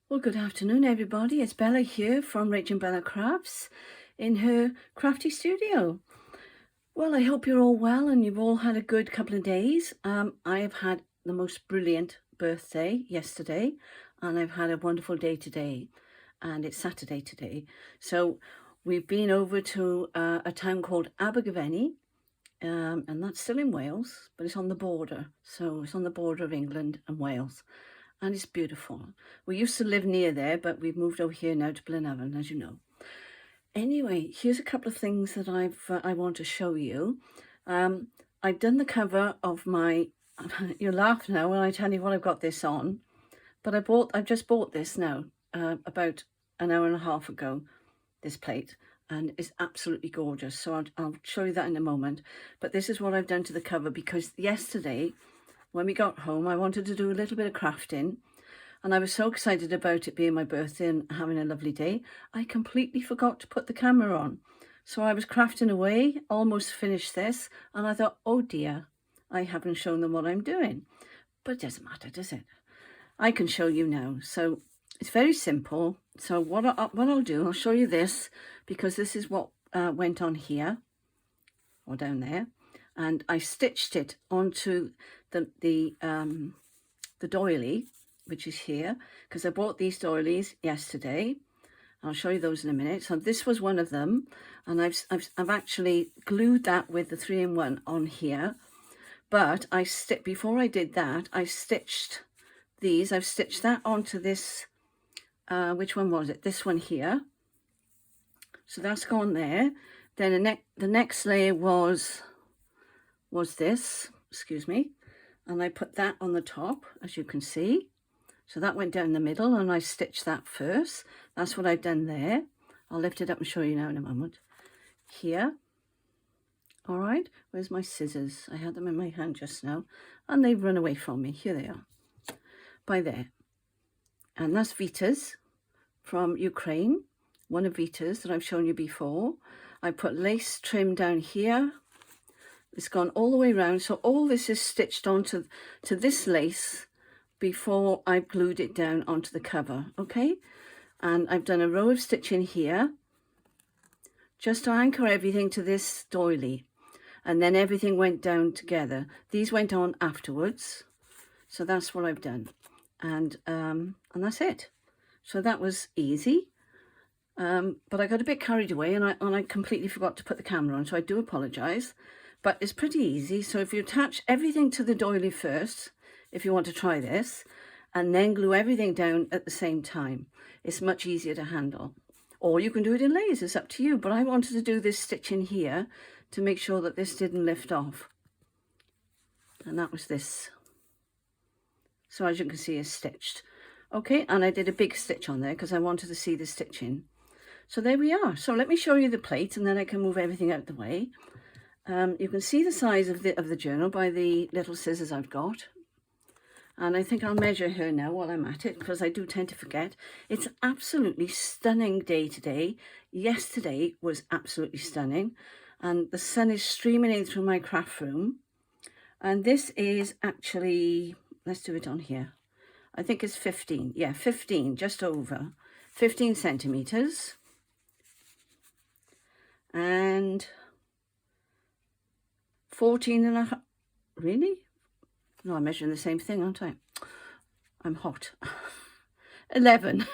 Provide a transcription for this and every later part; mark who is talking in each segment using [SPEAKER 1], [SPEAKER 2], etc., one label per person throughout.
[SPEAKER 1] Well, good afternoon, everybody. It's Bella here from Rachel and Bella Crafts in her crafty studio. Well, I hope you're all well and you've all had a good couple of days. I have had the most brilliant birthday yesterday, and I've had a wonderful day today, and it's Saturday today. So we've been over to a town called Abergavenny, and that's still in Wales, but it's on the border. So it's on the border of England and Wales. And it's beautiful. We used to live near there, but we've moved over here now to Blenavon, as you know. Anyway, here's a couple of things that I want to show you. I've done the cover of my. You'll laugh now when I tell you what I've got this on, but I've just bought this now about an hour and a half ago. This plate, and it's absolutely gorgeous. So I'll show you that in a moment. But this is what I've done to the cover, because yesterday, when we got home, I wanted to do a little bit of crafting, and I was so excited about it being my birthday and having a lovely day, I completely forgot to put the camera on. So I was crafting away, almost finished this, and I thought, oh dear, I haven't shown them what I'm doing. But it doesn't matter, does it? I can show you now. So it's very simple. So what I'll do, I'll show you this, because this is what went on here, or down there. And I stitched it onto the doily, which is here, because I bought these doilies yesterday. I'll show you those in a minute. So this was one of them, and I've actually glued that with the 3-in-1 on here. But before I did that, I stitched these. I've stitched that onto this. Which one was it? This one here. So that's gone there. Then the next layer was this, excuse me, and I put that on the top, as you can see. So that went down the middle, and I stitched that first. That's what I've done there. I'll lift it up and show you now in a moment. Here. All right, where's my scissors? I had them in my hand just now, and they've run away from me. Here they are, by there. And that's Vita's from Ukraine, one of Vita's that I've shown you before. I put lace trim down here. It's gone all the way around, so all this is stitched onto this lace before I've glued it down onto the cover, okay? And I've done a row of stitching here, just to anchor everything to this doily, and then everything went down together. These went on afterwards, so that's what I've done, and that's it. So that was easy. But I got a bit carried away, and I completely forgot to put the camera on, so I do apologize. But it's pretty easy. So if you attach everything to the doily first, if you want to try this, and then glue everything down at the same time, it's much easier to handle. Or you can do it in layers, it's up to you. But I wanted to do this stitching here to make sure that this didn't lift off. And that was this. So as you can see, it's stitched. Okay, and I did a big stitch on there because I wanted to see the stitching. So there we are. So let me show you the plate, and then I can move everything out of the way. You can see the size of the journal by the little scissors I've got. And I think I'll measure her now while I'm at it, because I do tend to forget. It's an absolutely stunning day today. Yesterday was absolutely stunning. And the sun is streaming in through my craft room. And this is actually, let's do it on here. I think it's 15. Yeah, 15, just over. 15 centimeters. And 14 and a half. Really? No, I'm measuring the same thing, aren't I? I'm hot. 11.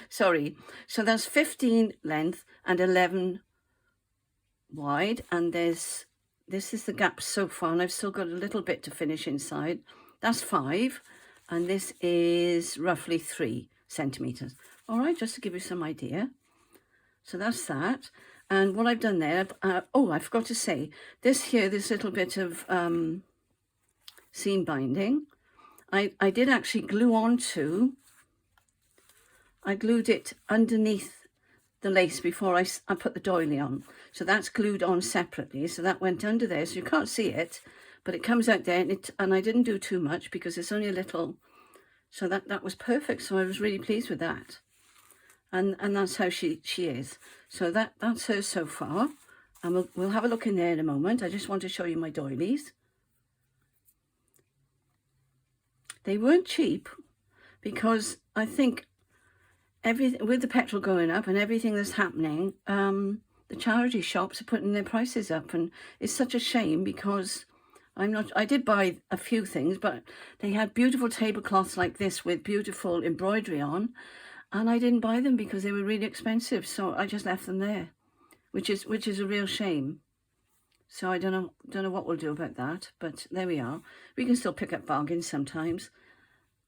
[SPEAKER 1] Sorry. So that's 15 length and 11 wide. And this is the gap so far. And I've still got a little bit to finish inside. That's 5. And this is roughly 3 centimeters. All right, just to give you some idea. So that's that. And what I've done there, oh, I forgot to say, this little bit of seam binding, I did actually glue onto, I glued it underneath the lace before I put the doily on. So that's glued on separately. So that went under there, so you can't see it, but it comes out there, and I didn't do too much because it's only a little. So that was perfect. So I was really pleased with that. And that's how she is. So that's her so far. And we'll have a look in there in a moment. I just want to show you my doilies. They weren't cheap, because I think everything with the petrol going up and everything that's happening, the charity shops are putting their prices up, and it's such a shame because I did buy a few things, but they had beautiful tablecloths like this with beautiful embroidery on, and I didn't buy them because they were really expensive, so I just left them there, which is a real shame. So I don't know what we'll do about that, but there we are. We can still pick up bargains sometimes,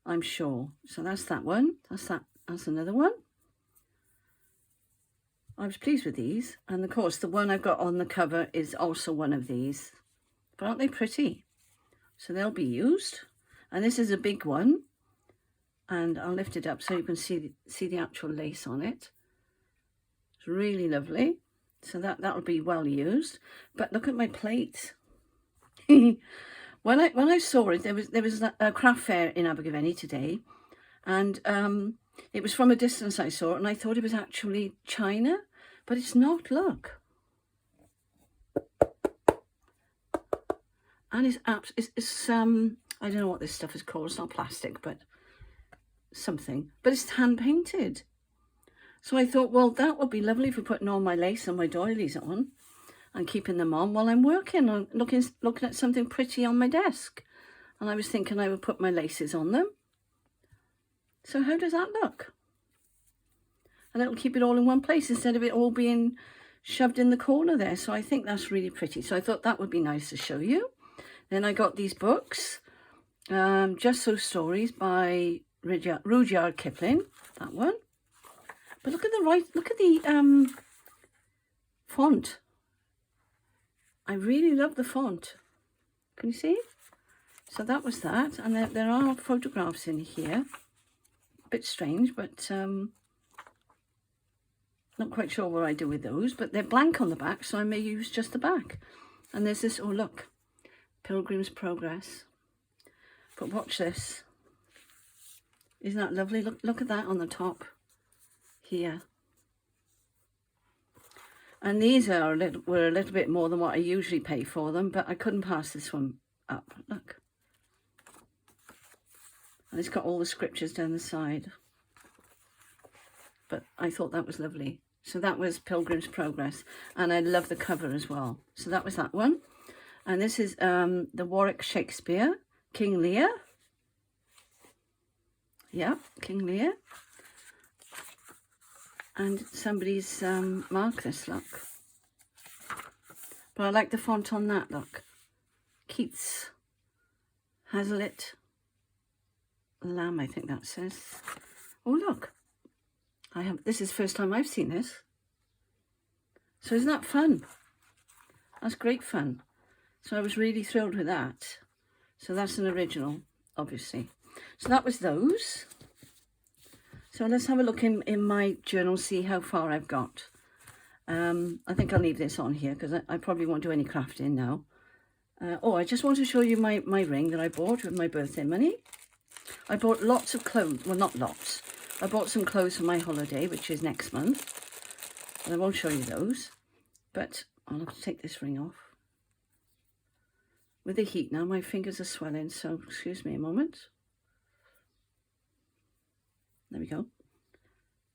[SPEAKER 1] I'm sure. So that's that one. That's another one. I was pleased with these, and of course the one I've got on the cover is also one of these. But aren't they pretty? So they'll be used. And this is a big one, and I'll lift it up so you can see the actual lace on it. It's really lovely. So that'll be well used. But look at my plate. when I saw it, there was a craft fair in Abergavenny today, and it was from a distance I saw it, and I thought it was actually China, but it's not. Look. And it's I don't know what this stuff is called. It's not plastic, but something. But it's hand painted. So I thought, well, that would be lovely for putting all my lace and my doilies on and keeping them on while I'm working on looking at something pretty on my desk. And I was thinking I would put my laces on them. So how does that look? And it'll keep it all in one place instead of it all being shoved in the corner there. So I think that's really pretty. So I thought that would be nice to show you. Then I got these books, Just So Stories by Rudyard Kipling, that one. But look at the font. I really love the font. Can you see? So that was that. And there are photographs in here. A bit strange, but not quite sure what I do with those. But they're blank on the back, so I may use just the back. And there's this, oh look, Pilgrim's Progress. But watch this. Isn't that lovely? Look at that on the top here. And these were a little bit more than what I usually pay for them, but I couldn't pass this one up. Look. And it's got all the scriptures down the side. But I thought that was lovely. So that was Pilgrim's Progress. And I love the cover as well. So that was that one. And this is the Warwick Shakespeare, King Lear. Yeah, King Lear. And somebody's marked this, look. But I like the font on that, look. Keats, Hazlitt, Lamb, I think that says. Oh, look. This is the first time I've seen this. So isn't that fun? That's great fun. So I was really thrilled with that. So that's an original, obviously. So that was those. So let's have a look in my journal, see how far I've got. I think I'll leave this on here because I probably won't do any crafting now. Oh, I just want to show you my ring that I bought with my birthday money. I bought lots of clothes. Well, not lots. I bought some clothes for my holiday, which is next month. And I won't show you those. But I'll have to take this ring off. With the heat now, my fingers are swelling, so excuse me a moment. There we go.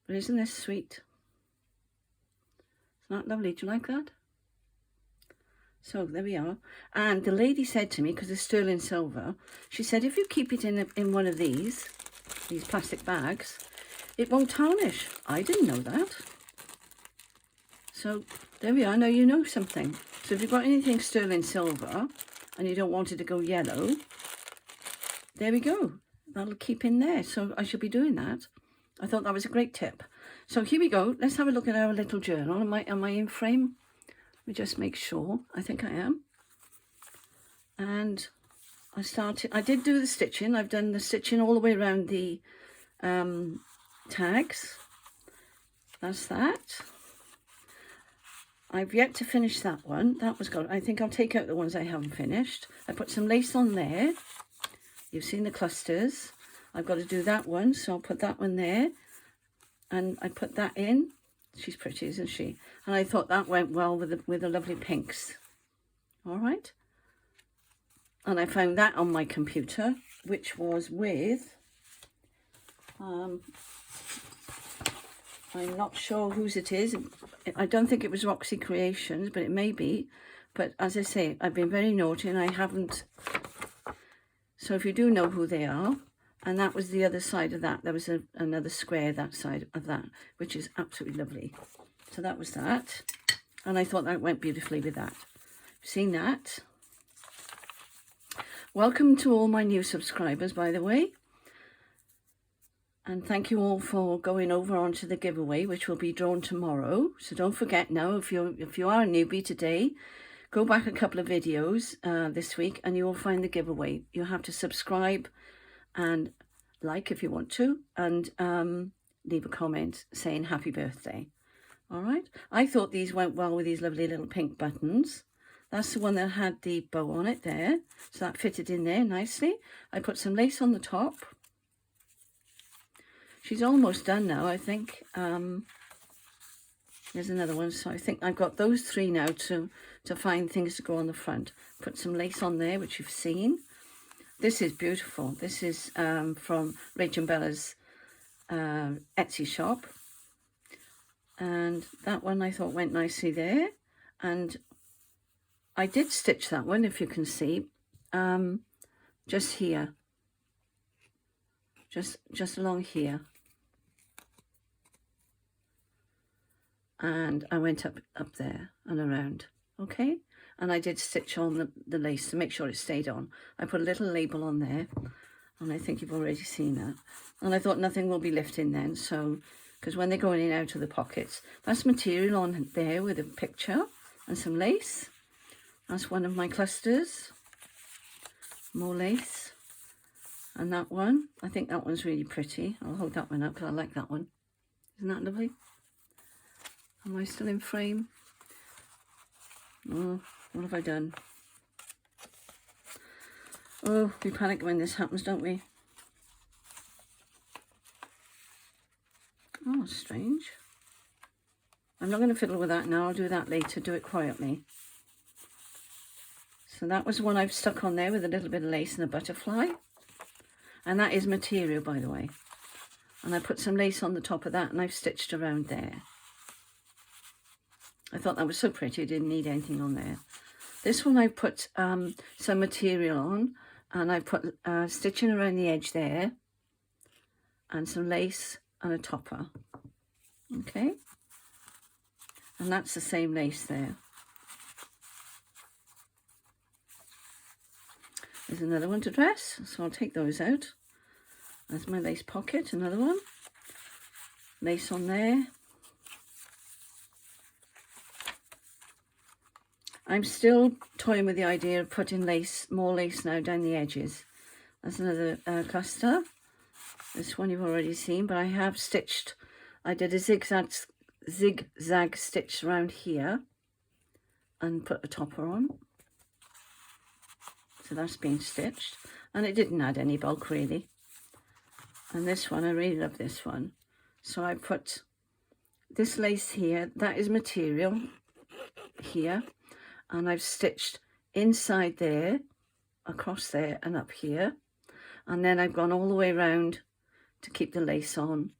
[SPEAKER 1] But isn't this sweet? Isn't that lovely? Do you like that? So there we are. And the lady said to me, because it's sterling silver, she said, if you keep it in one of these plastic bags, it won't tarnish. I didn't know that. So there we are. Now you know something. So if you've got anything sterling silver and you don't want it to go yellow, there we go. That'll keep in there. So I should be doing that. I thought that was a great tip. So here we go. Let's have a look at our little journal. Am I in frame? Let me just make sure. I think I am. And I did do the stitching. I've done the stitching all the way around the tags. That's that. I've yet to finish that one. That was good. I think I'll take out the ones I haven't finished. I put some lace on there. You've seen the clusters. I've got to do that one, so I'll put that one there. And I put that in. She's pretty, isn't she? And I thought that went well with the lovely pinks. All right. And I found that on my computer, which was with I'm not sure whose it is. I don't think it was Roxy Creations, but it may be. But as I say, I've been very naughty and I haven't. So if you do know who they are, and that was the other side of that. There was another square that side of that, which is absolutely lovely. So that was that. And I thought that went beautifully with that. Seen that? Welcome to all my new subscribers, by the way. And thank you all for going over onto the giveaway, which will be drawn tomorrow. So don't forget now, if you are a newbie today, go back a couple of videos this week and you will find the giveaway. You have to subscribe and like if you want to, and leave a comment saying happy birthday. All right. I thought these went well with these lovely little pink buttons. That's the one that had the bow on it there. So that fitted in there nicely. I put some lace on the top. She's almost done now, I think. There's another one. So I think I've got those three now to find things to go on the front. Put some lace on there, which you've seen. This is beautiful. This is from Rach and Bella's Etsy shop. And that one I thought went nicely there. And I did stitch that one, if you can see, just here. Just along here. And I went up there and around. Okay? And I did stitch on the lace to make sure it stayed on. I put a little label on there, and I think you've already seen that. And I thought nothing will be lifting then, so, because when they're going in and out of the pockets, that's material on there with a picture and some lace. That's one of my clusters. More lace. And that one, I think that one's really pretty. I'll hold that one up because I like that one. Isn't that lovely? Am I still in frame? Oh, what have I done? Oh, we panic when this happens, don't we? Oh, strange. I'm not going to fiddle with that now. I'll do that later. Do it quietly. So that was one I've stuck on there with a little bit of lace and a butterfly. And that is material, by the way. And I put some lace on the top of that and I've stitched around there. I thought that was so pretty, I didn't need anything on there. This one I put some material on, and I put stitching around the edge there, and some lace and a topper. Okay? And that's the same lace there. There's another one to dress, so I'll take those out. There's my lace pocket, another one. Lace on there. I'm still toying with the idea of putting lace, more lace now down the edges. That's another cluster. This one you've already seen, but I have stitched. I did a zigzag stitch around here and put a topper on. So that's been stitched, and it didn't add any bulk really. And this one, I really love this one. So I put this lace here, that is material here. And I've stitched inside there, across there and up here. And then I've gone all the way around to keep the lace on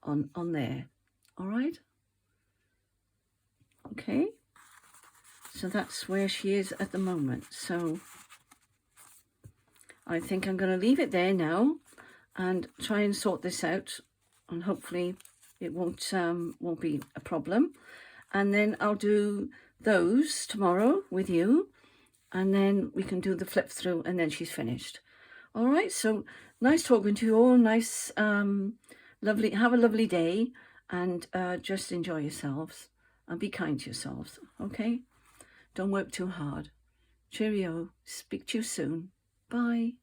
[SPEAKER 1] there. All right? Okay. So that's where she is at the moment. So I think I'm going to leave it there now and try and sort this out. And hopefully it won't be a problem. And then I'll do those tomorrow with you, and then we can do the flip through, and then she's finished. All right, so nice talking to you all. Nice, lovely, have a lovely day, and just enjoy yourselves and be kind to yourselves. Okay, don't work too hard. Cheerio. Speak to you soon. Bye.